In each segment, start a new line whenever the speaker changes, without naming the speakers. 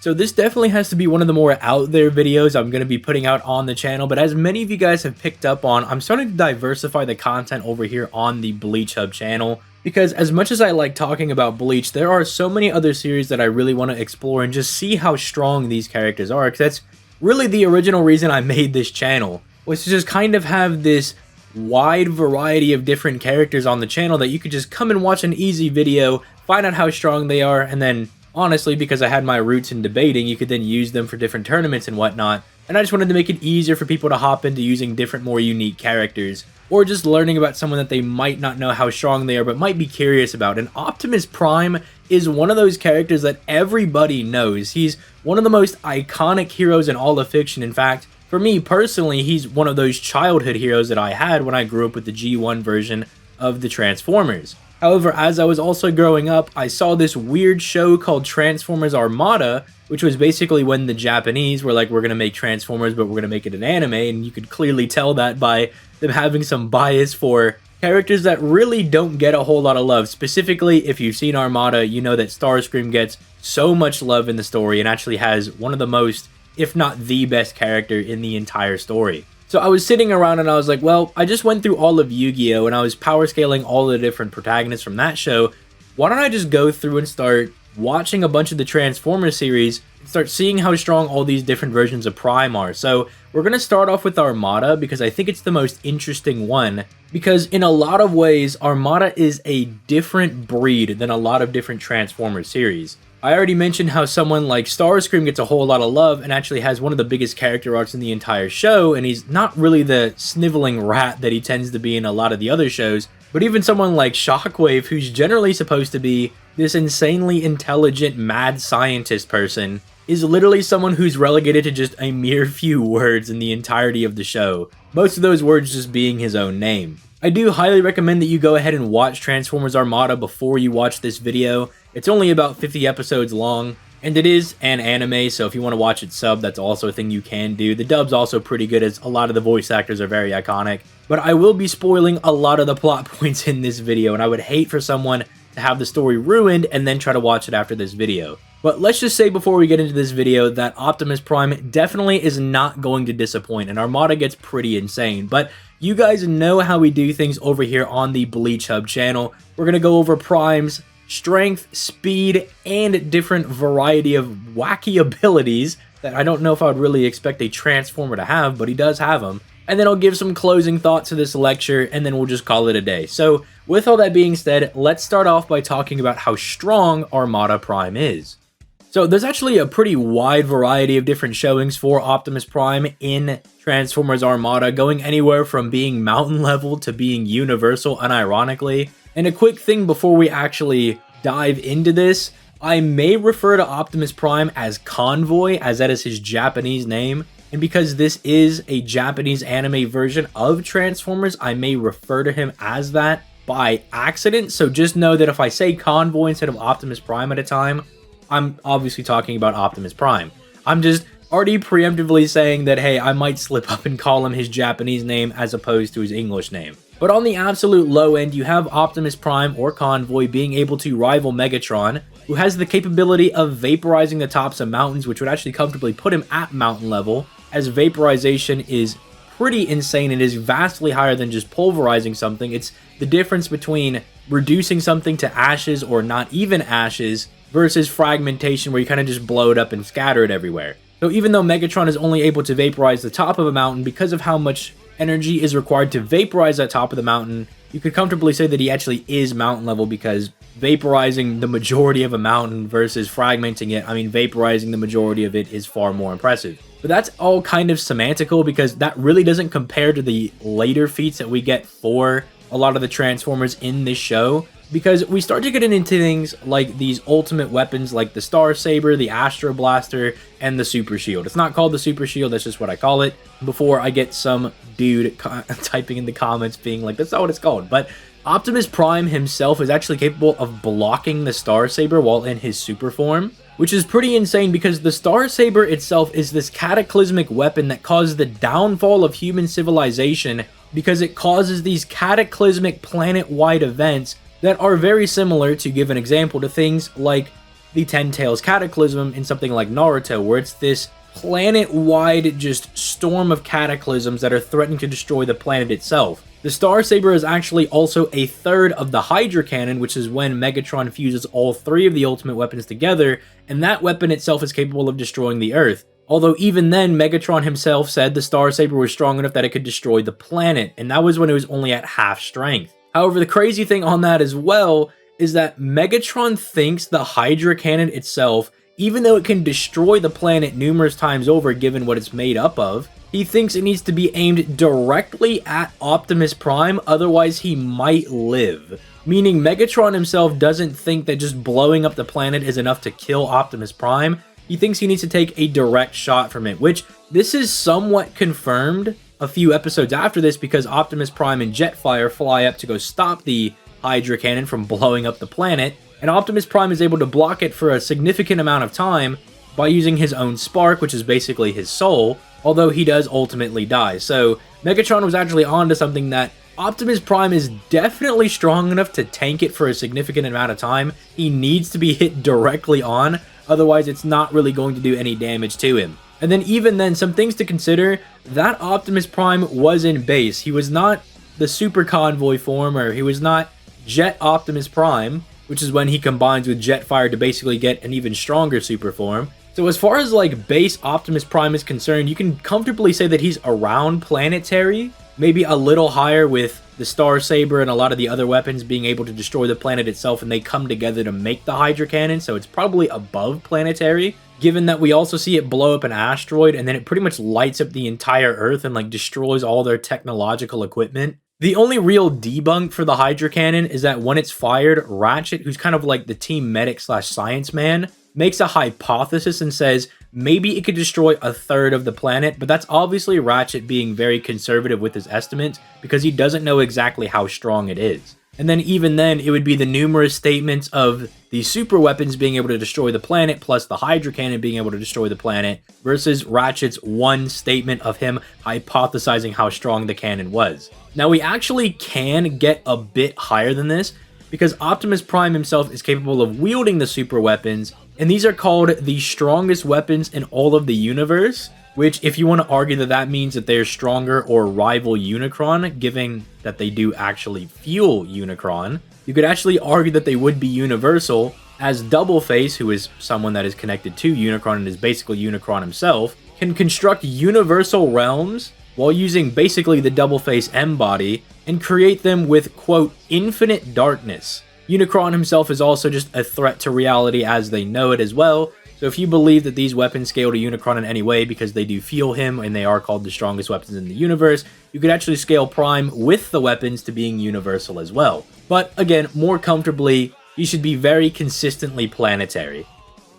So this definitely has to be one of the more out there videos I'm going to be putting out on the channel, but as many of you guys have picked up on, I'm starting to diversify the content over here on the Bleach Hub channel, because as much as I like talking about Bleach, there are so many other series that I really want to explore and just see how strong these characters are, because that's really the original reason I made this channel, was to just kind of have this wide variety of different characters on the channel that you could just come and watch an easy video, find out how strong they are, and then honestly, because I had my roots in debating, you could then use them for different tournaments and whatnot, and I just wanted to make it easier for people to hop into using different, more unique characters, or just learning about someone that they might not know how strong they are, but might be curious about. And Optimus Prime is one of those characters that everybody knows. He's one of the most iconic heroes in all of fiction. In fact, for me personally, he's one of those childhood heroes that I had when I grew up with the G1 version of the Transformers. However, as I was also growing up, I saw this weird show called Transformers Armada, which was basically when the Japanese were like, we're going to make Transformers, but we're going to make it an anime, and you could clearly tell that by them having some bias for characters that really don't get a whole lot of love. Specifically, if you've seen Armada, you know that Starscream gets so much love in the story and actually has one of the most, if not the best character in the entire story. So I was sitting around and I was like, well, I just went through all of Yu-Gi-Oh! And I was power scaling all the different protagonists from that show. Why don't I just go through and start watching a bunch of the Transformers series and start seeing how strong all these different versions of Prime are? So we're going to start off with Armada because I think it's the most interesting one, because in a lot of ways, Armada is a different breed than a lot of different Transformers series. I already mentioned how someone like Starscream gets a whole lot of love and actually has one of the biggest character arcs in the entire show, and he's not really the sniveling rat that he tends to be in a lot of the other shows, but even someone like Shockwave, who's generally supposed to be this insanely intelligent mad scientist person, is literally someone who's relegated to just a mere few words in the entirety of the show, most of those words just being his own name. I do highly recommend that you go ahead and watch Transformers Armada before you watch this video. It's only about 50 episodes long, and it is an anime, so if you want to watch it sub, that's also a thing you can do. The dub's also pretty good, as a lot of the voice actors are very iconic, but I will be spoiling a lot of the plot points in this video, and I would hate for someone to have the story ruined and then try to watch it after this video. But let's just say before we get into this video that Optimus Prime definitely is not going to disappoint, and Armada gets pretty insane, but you guys know how we do things over here on the Bleach Hub channel. We're going to go over Prime's strength, speed, and different variety of wacky abilities that I don't know if I would really expect a Transformer to have, but he does have them. And then I'll give some closing thoughts to this lecture, and then we'll just call it a day. So with all that being said, let's start off by talking about how strong Armada Prime is. So there's actually a pretty wide variety of different showings for Optimus Prime in Transformers Armada, going anywhere from being mountain level to being universal, unironically. And a quick thing before we actually dive into this, I may refer to Optimus Prime as Convoy, as that is his Japanese name. And because this is a Japanese anime version of Transformers, I may refer to him as that by accident. So just know that if I say Convoy instead of Optimus Prime at a time, I'm obviously talking about Optimus Prime. I'm just already preemptively saying that, hey, I might slip up and call him his Japanese name as opposed to his English name. But on the absolute low end, you have Optimus Prime or Convoy being able to rival Megatron, who has the capability of vaporizing the tops of mountains, which would actually comfortably put him at mountain level, as vaporization is pretty insane. It is vastly higher than just pulverizing something. It's the difference between reducing something to ashes or not even ashes versus fragmentation, where you kind of just blow it up and scatter it everywhere. So even though Megatron is only able to vaporize the top of a mountain, because of how much energy is required to vaporize that top of the mountain, you could comfortably say that he actually is mountain level, because vaporizing the majority of a mountain versus fragmenting it, I mean, vaporizing the majority of it is far more impressive. But that's all kind of semantical, because that really doesn't compare to the later feats that we get for a lot of the Transformers in this show, because we start to get into things like these ultimate weapons like the Star Saber, the Astro Blaster, and the Super Shield. It's not called the Super Shield, that's just what I call it, before I get some dude typing in the comments being like, that's not what it's called. But Optimus Prime himself is actually capable of blocking the Star Saber while in his super form, which is pretty insane, because the Star Saber itself is this cataclysmic weapon that causes the downfall of human civilization, because it causes these cataclysmic planet-wide events that are very similar, to give an example, to things like the Ten Tails Cataclysm in something like Naruto, where it's this planet-wide just storm of cataclysms that are threatening to destroy the planet itself. The Star Saber is actually also a third of the Hydra Cannon, which is when Megatron fuses all three of the ultimate weapons together, and that weapon itself is capable of destroying the Earth. Although even then, Megatron himself said the Star Saber was strong enough that it could destroy the planet, and that was when it was only at half strength. However, the crazy thing on that as well is that Megatron thinks the Hydra Cannon itself, even though it can destroy the planet numerous times over given what it's made up of, he thinks it needs to be aimed directly at Optimus Prime, otherwise he might live. Meaning Megatron himself doesn't think that just blowing up the planet is enough to kill Optimus Prime. He thinks he needs to take a direct shot from it, which this is somewhat confirmed a few episodes after this because Optimus Prime and Jetfire fly up to go stop the Hydra Cannon from blowing up the planet, and Optimus Prime is able to block it for a significant amount of time by using his own spark, which is basically his soul, although he does ultimately die. So Megatron was actually onto something, that Optimus Prime is definitely strong enough to tank it for a significant amount of time. He needs to be hit directly on, otherwise it's not really going to do any damage to him. And then even then, some things to consider, that Optimus Prime was in base. He was not the Super Convoy form, or he was not Jet Optimus Prime, which is when he combines with Jetfire to basically get an even stronger super form. So as far as like base Optimus Prime is concerned, you can comfortably say that he's around planetary, maybe a little higher with the Star Saber and a lot of the other weapons being able to destroy the planet itself, and they come together to make the Hydra Cannon, so it's probably above planetary, given that we also see it blow up an asteroid and then it pretty much lights up the entire Earth and like destroys all their technological equipment. The only real debunk for the Hydra Cannon is that when it's fired, Ratchet, who's kind of like the team medic slash science man, makes a hypothesis and says maybe it could destroy a third of the planet, but that's obviously Ratchet being very conservative with his estimates because he doesn't know exactly how strong it is. And then even then, it would be the numerous statements of the super weapons being able to destroy the planet plus the Hydra Cannon being able to destroy the planet versus Ratchet's one statement of him hypothesizing how strong the cannon was. Now, we actually can get a bit higher than this because Optimus Prime himself is capable of wielding the super weapons, and these are called the strongest weapons in all of the universe, which if you want to argue that that means that they're stronger or rival Unicron, given that they do actually fuel Unicron, you could actually argue that they would be universal, as Double Face, who is someone that is connected to Unicron and is basically Unicron himself, can construct universal realms while using basically the Double Face M-body and create them with, quote, infinite darkness. Unicron himself is also just a threat to reality as they know it as well, so if you believe that these weapons scale to Unicron in any way because they do fuel him and they are called the strongest weapons in the universe, you could actually scale Prime with the weapons to being universal as well. But again, more comfortably, he should be very consistently planetary.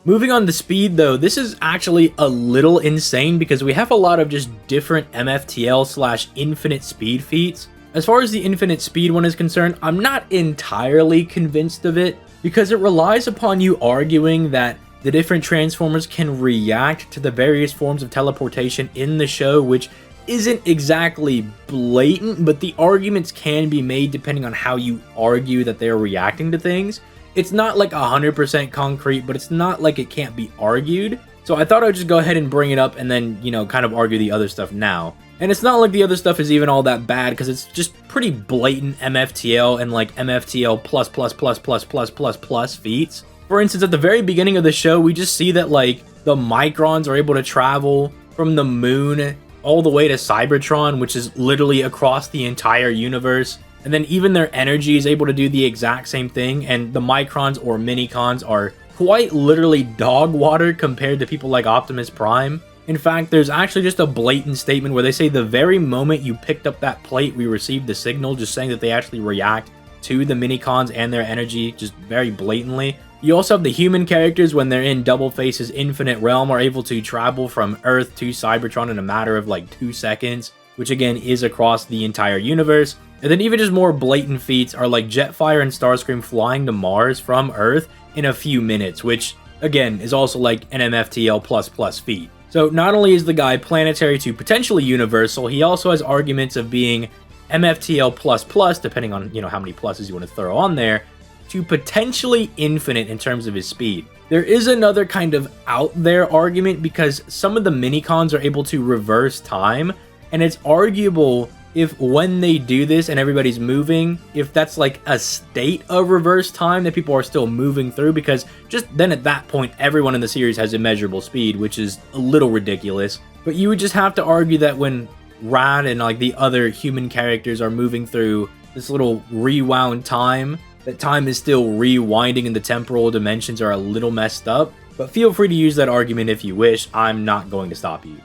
Moving on to speed though, this is actually a little insane because we have a lot of just different MFTL slash infinite speed feats. As far as the infinite speed one is concerned, I'm not entirely convinced of it because it relies upon you arguing that the different Transformers can react to the various forms of teleportation in the show, which isn't exactly blatant, but the arguments can be made depending on how you argue that they're reacting to things. It's not like 100% concrete, but it's not like it can't be argued. So I thought I'd just go ahead and bring it up and then, you know, kind of argue the other stuff now. And it's not like the other stuff is even all that bad because it's just pretty blatant MFTL and like MFTL plus feats. For instance, at the very beginning of the show, we just see that like the Microns are able to travel from the moon all the way to Cybertron, which is literally across the entire universe. And then even their energy is able to do the exact same thing. And the Microns or Minicons are quite literally dog water compared to people like Optimus Prime. In fact, there's actually just a blatant statement where they say the very moment you picked up that plate, we received the signal, just saying that they actually react to the Minicons and their energy just very blatantly. You also have the human characters when they're in Double Face's infinite realm are able to travel from Earth to Cybertron in a matter of like 2 seconds, which again is across the entire universe. And then even just more blatant feats are like Jetfire and Starscream flying to Mars from Earth in a few minutes, which again is also like an MFTL++ feat. So not only is the guy planetary to potentially universal, he also has arguments of being MFTL++, depending on, you know, how many pluses you want to throw on there, to potentially infinite in terms of his speed. There is another kind of out there argument because some of the minicons are able to reverse time, and it's arguable if when they do this and everybody's moving, if that's like a state of reverse time that people are still moving through, because just then at that point, everyone in the series has immeasurable speed, which is a little ridiculous. But you would just have to argue that when Rad and like the other human characters are moving through this little rewound time, that time is still rewinding and the temporal dimensions are a little messed up. But feel free to use that argument if you wish. I'm not going to stop you.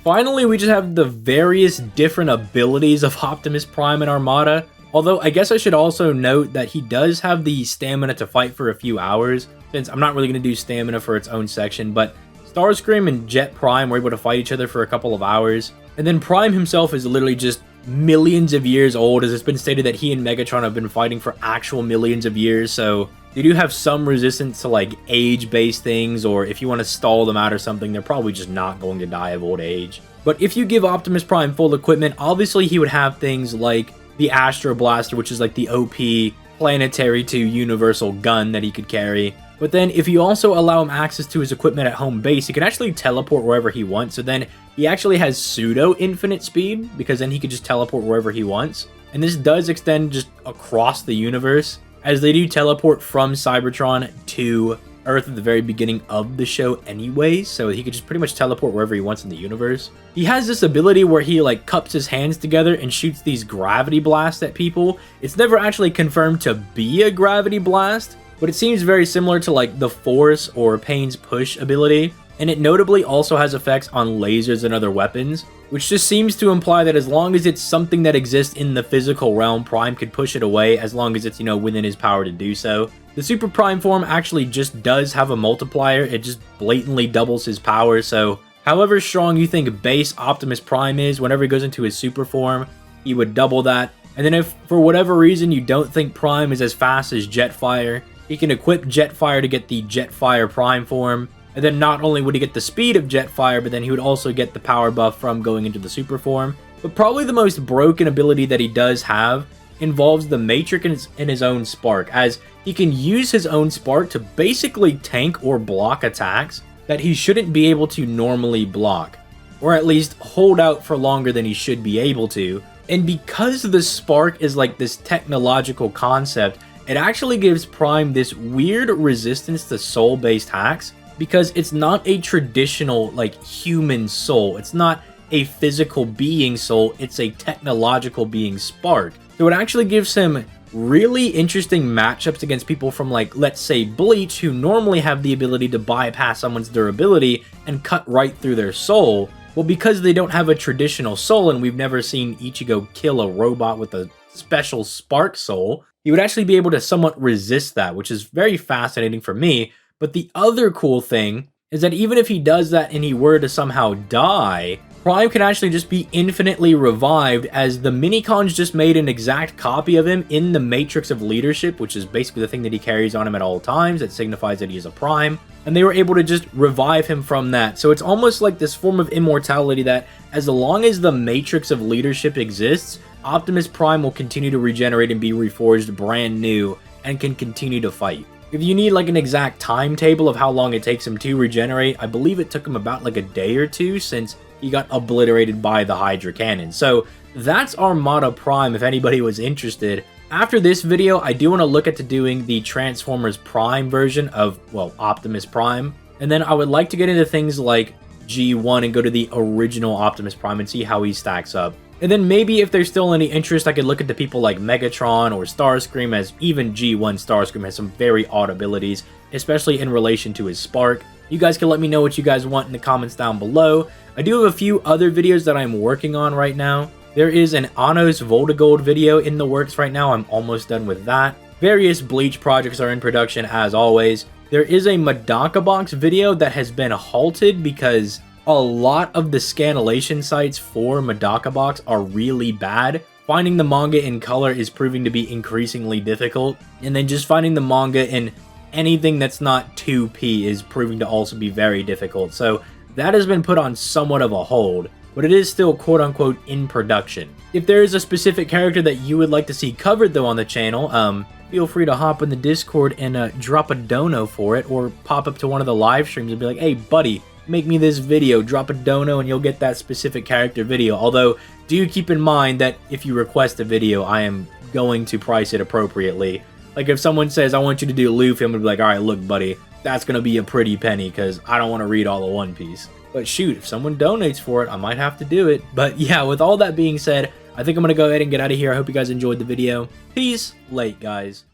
Finally, we just have the various different abilities of Optimus Prime and Armada. Although, I guess I should also note that he does have the stamina to fight for a few hours, since I'm not really going to do stamina for its own section, but Starscream and Jet Prime were able to fight each other for a couple of hours. And then Prime himself is literally just millions of years old, as it's been stated that he and Megatron have been fighting for actual millions of years, so they do have some resistance to like age-based things, or if you want to stall them out or something, they're probably just not going to die of old age. But if you give Optimus Prime full equipment, obviously he would have things like the Astro Blaster, which is like the OP planetary to universal gun that he could carry. But then if you also allow him access to his equipment at home base, he can actually teleport wherever he wants. So then he actually has pseudo infinite speed, because then he could just teleport wherever he wants. And this does extend just across the universe, as they do teleport from Cybertron to Earth at the very beginning of the show anyways, so he could just pretty much teleport wherever he wants in the universe. He has this ability where he like cups his hands together and shoots these gravity blasts at people. It's never actually confirmed to be a gravity blast, but it seems very similar to like the Force or Pain's push ability, and it notably also has effects on lasers and other weapons, which just seems to imply that as long as it's something that exists in the physical realm, Prime could push it away as long as it's, you know, within his power to do so. The Super Prime form actually just does have a multiplier, it just blatantly doubles his power, so however strong you think base Optimus Prime is, whenever he goes into his super form, he would double that. And then if for whatever reason you don't think Prime is as fast as Jetfire, he can equip Jetfire to get the Jetfire Prime form. And then not only would he get the speed of Jetfire, but then he would also get the power buff from going into the super form. But probably the most broken ability that he does have involves the Matrix in his own spark, as he can use his own spark to basically tank or block attacks that he shouldn't be able to normally block, or at least hold out for longer than he should be able to. And because the spark is like this technological concept, it actually gives Prime this weird resistance to soul-based hacks, because it's not a traditional like human soul. It's not a physical being soul, it's a technological being spark. So it actually gives him really interesting matchups against people from like, let's say Bleach, who normally have the ability to bypass someone's durability and cut right through their soul. Well, because they don't have a traditional soul, and we've never seen Ichigo kill a robot with a special spark soul, he would actually be able to somewhat resist that, which is very fascinating for me. But the other cool thing is that even if he does that and he were to somehow die, Prime can actually just be infinitely revived, as the minicons just made an exact copy of him in the Matrix of Leadership, which is basically the thing that he carries on him at all times that signifies that he is a Prime, and they were able to just revive him from that. So it's almost like this form of immortality that as long as the Matrix of Leadership exists, Optimus Prime will continue to regenerate and be reforged brand new and can continue to fight. If you need like an exact timetable of how long it takes him to regenerate, I believe it took him about like a day or two since he got obliterated by the Hydra Cannon. So that's Armada Prime if anybody was interested. After this video, I do want to look at doing the Transformers Prime version of, well, Optimus Prime. And then I would like to get into things like G1 and go to the original Optimus Prime and see how he stacks up. And then maybe if there's still any interest, I could look at the people like Megatron or Starscream, as even G1 Starscream has some very odd abilities, especially in relation to his spark. You guys can let me know what you guys want in the comments down below. I do have a few other videos that I'm working on right now. There is an Anos Voltigold video in the works right now. I'm almost done with that. Various Bleach projects are in production as always. There is a Medaka Box video that has been halted because a lot of the scanlation sites for Medaka Box are really bad. Finding the manga in color is proving to be increasingly difficult, and then just finding the manga in anything that's not 2P is proving to also be very difficult. So that has been put on somewhat of a hold, but it is still quote-unquote in production. If there is a specific character that you would like to see covered though on the channel, feel free to hop in the Discord and drop a dono for it, or pop up to one of the live streams and be like, hey buddy, make me this video, drop a dono and you'll get that specific character video. Although, do keep in mind that if you request a video, I am going to price it appropriately. Like if someone says, I want you to do Luffy, I'm gonna be like, alright, look buddy, that's gonna be a pretty penny because I don't want to read all of One Piece. But shoot, if someone donates for it, I might have to do it. But yeah, with all that being said, I think I'm gonna go ahead and get out of here. I hope you guys enjoyed the video. Peace, late guys.